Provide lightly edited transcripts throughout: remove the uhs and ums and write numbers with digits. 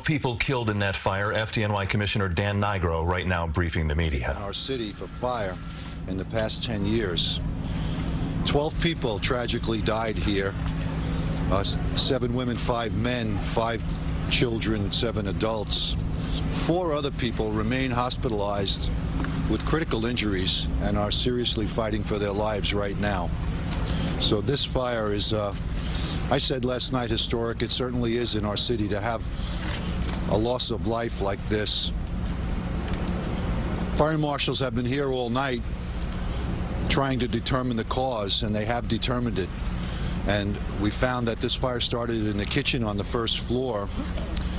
People killed in that fire. FDNY Commissioner Dan Nigro right now briefing the media. Our city for fire in the past 10 years. 12 people tragically died here. 7 women, 5 men, 5 children, 7 adults. 4 other people remain hospitalized with critical injuries and are seriously fighting for their lives right now. So this fire is, I said last night, historic. It certainly is in our city to have a loss of life like this. Fire marshals have been here all night trying to determine the cause, and they have determined it. And we found that this fire started in the kitchen on the first floor.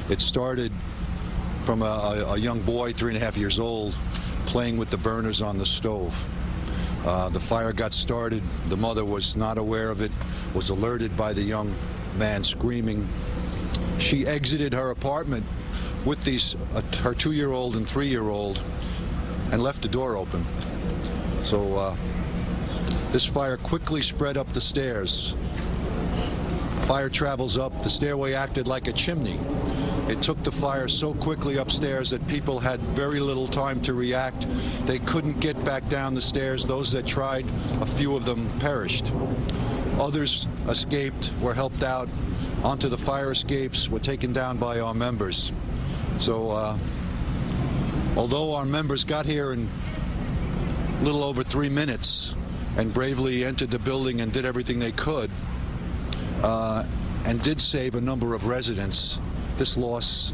It started from a young boy, 3.5 years old, playing with the burners on the stove. The fire got started. The mother was not aware of it, was alerted by the young man screaming. She exited her apartment with her 2-year-old and 3-year-old and left the door open. So this fire quickly spread up the stairs. Fire travels up. The stairway acted like a chimney. It took the fire so quickly upstairs that people had very little time to react. They couldn't get back down the stairs. Those that tried, a few of them perished. Others escaped, were helped out onto the fire escapes, were taken down by our members. So although our members got here in a little over 3 minutes and bravely entered the building and did everything they could and did save a number of residents, this loss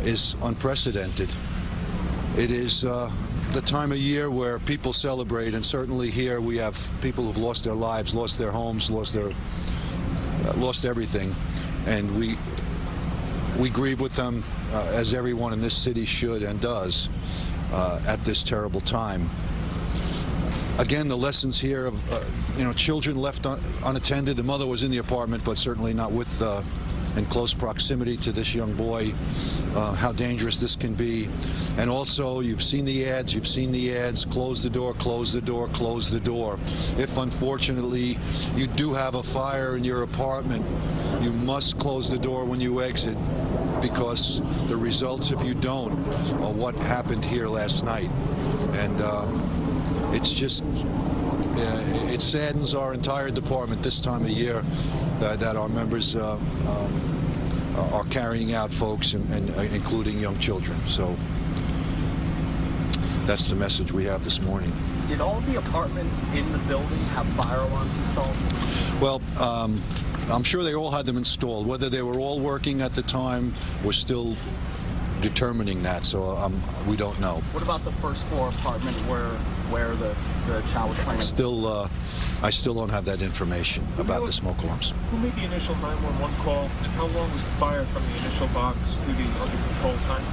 is unprecedented. It is the time of year where people celebrate, and certainly here we have people who've lost their lives, lost their homes, lost everything, and we grieve with them as everyone in this city should and does at this terrible time. Again, the lessons here of children left unattended. The mother was in the apartment, but certainly not in close proximity to this young boy. How dangerous this can be. And also, you've seen the ads. Close the door, close the door, close the door. If unfortunately you do have a fire in your apartment, you must close the door when you exit, because the results, if you don't, are what happened here last night. And it's just, it saddens our entire department this time of year that our members are carrying out folks, and including young children. So that's the message we have this morning. Did all the apartments in the building have fire alarms installed? Well, I'm sure they all had them installed. Whether they were all working at the time, we're still determining that, so we don't know. What about the first floor apartment where the child was playing? I still don't have that information about the smoke alarms. Who made the initial 911 call, and how long was the fire from the initial box to the under control time?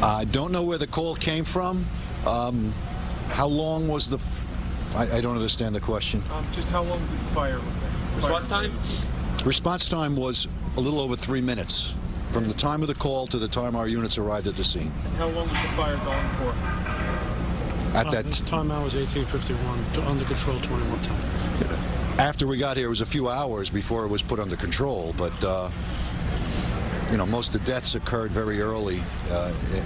I don't know where the call came from. How long was the... I don't understand the question. Just how long did the fire... Response time? Response time was a little over 3 minutes, from the time of the call to the time our units arrived at the scene. And how long was the fire going for? At that time, I was 1851, under control 21 time. After we got here, it was a few hours before it was put under control, but most of the deaths occurred very early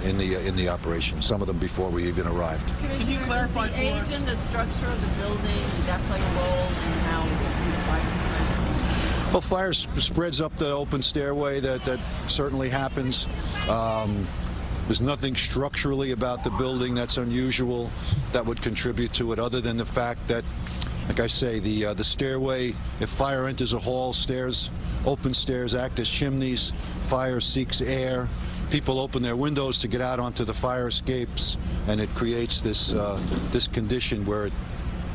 in the operation. Some of them before we even arrived. Can you clarify the age and the structure of the building? Did that play a role in how the fire spread? Well, fire spreads up the open stairway. That certainly happens. There's nothing structurally about the building that's unusual that would contribute to it, other than the fact that, like I say, the stairway, if fire enters a hall, open stairs act as chimneys. Fire seeks air. People open their windows to get out onto the fire escapes, and it creates this condition where it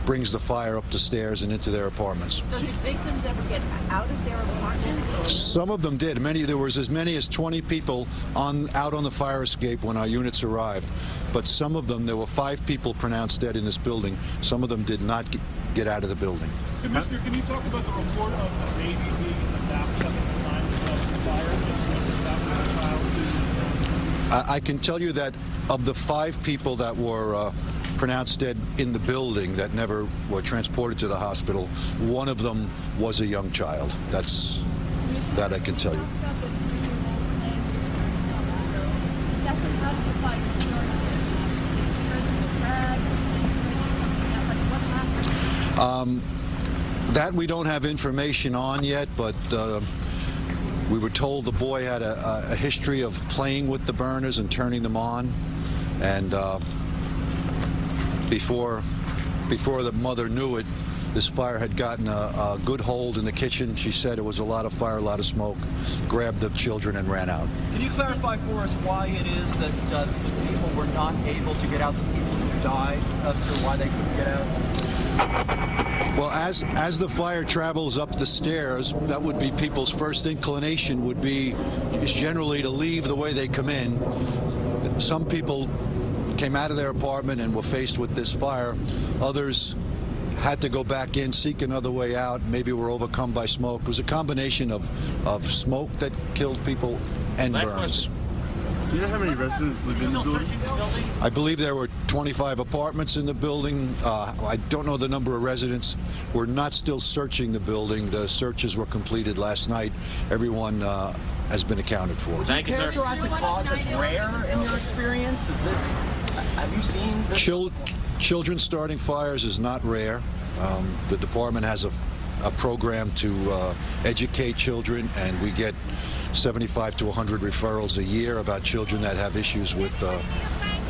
brings the fire up the stairs and into their apartments. So did victims ever get out of their apartments? Some of them did. There was as many as 20 people out on the fire escape when our units arrived. But some of them, there were 5 people pronounced dead in this building. Some of them did not get out of the building. Commissioner, can you talk about the report of the baby being in the bathtub at the time of the fire? I can tell you that of the 5 people that were pronounced dead in the building that never were transported to the hospital, one of them was a young child. That I can tell you. That we don't have information on yet, but we were told the boy had a history of playing with the burners and turning them on, and before the mother knew it, this fire had gotten a good hold in the kitchen. She said it was a lot of fire, a lot of smoke, grabbed the children and ran out. Can you clarify for us why it is that the people were not able to get out, the people who died, so why they couldn't get out? Well, as the fire travels up the stairs, that would be people's first inclination would be is generally to leave the way they come in. Some people came out of their apartment and were faced with this fire. Others had to go back in, seek another way out, maybe were overcome by smoke. It was a combination of smoke that killed people and burns. Do you know how many residents live in the building? I believe there were 25 apartments in the building. I don't know the number of residents. We're not still searching the building. The searches were completed last night. Everyone has been accounted for. Thank you, sir. Characterize the cause as rare in your experience? Is this, have you seen this? Children starting fires is not rare. The department has a program to educate children, and we get 75 to 100 referrals a year about children that have issues with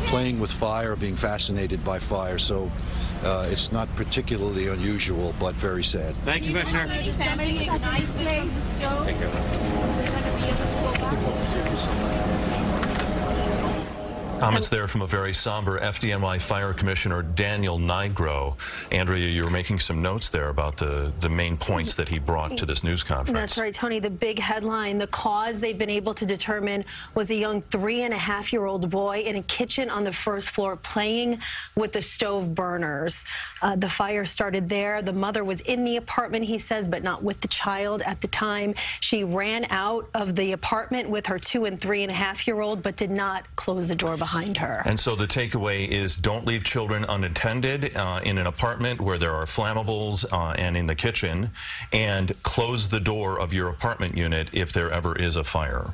playing with fire, being fascinated by fire. So it's not particularly unusual, but very sad. Thank you, Commissioner. Take care. Comments there from a very somber FDNY Fire Commissioner Daniel Nigro. Andrea, you were making some notes there about the main points that he brought to this news conference. That's right, Tony. The big headline, the cause they've been able to determine was a young 3.5-year-old boy in a kitchen on the first floor playing with the stove burners. The fire started there. The mother was in the apartment, he says, but not with the child at the time. She ran out of the apartment with her 2- and 3.5-year-old, but did not close the door behind her. And so the takeaway is don't leave children unattended in an apartment where there are flammables and in the kitchen, and close the door of your apartment unit if there ever is a fire.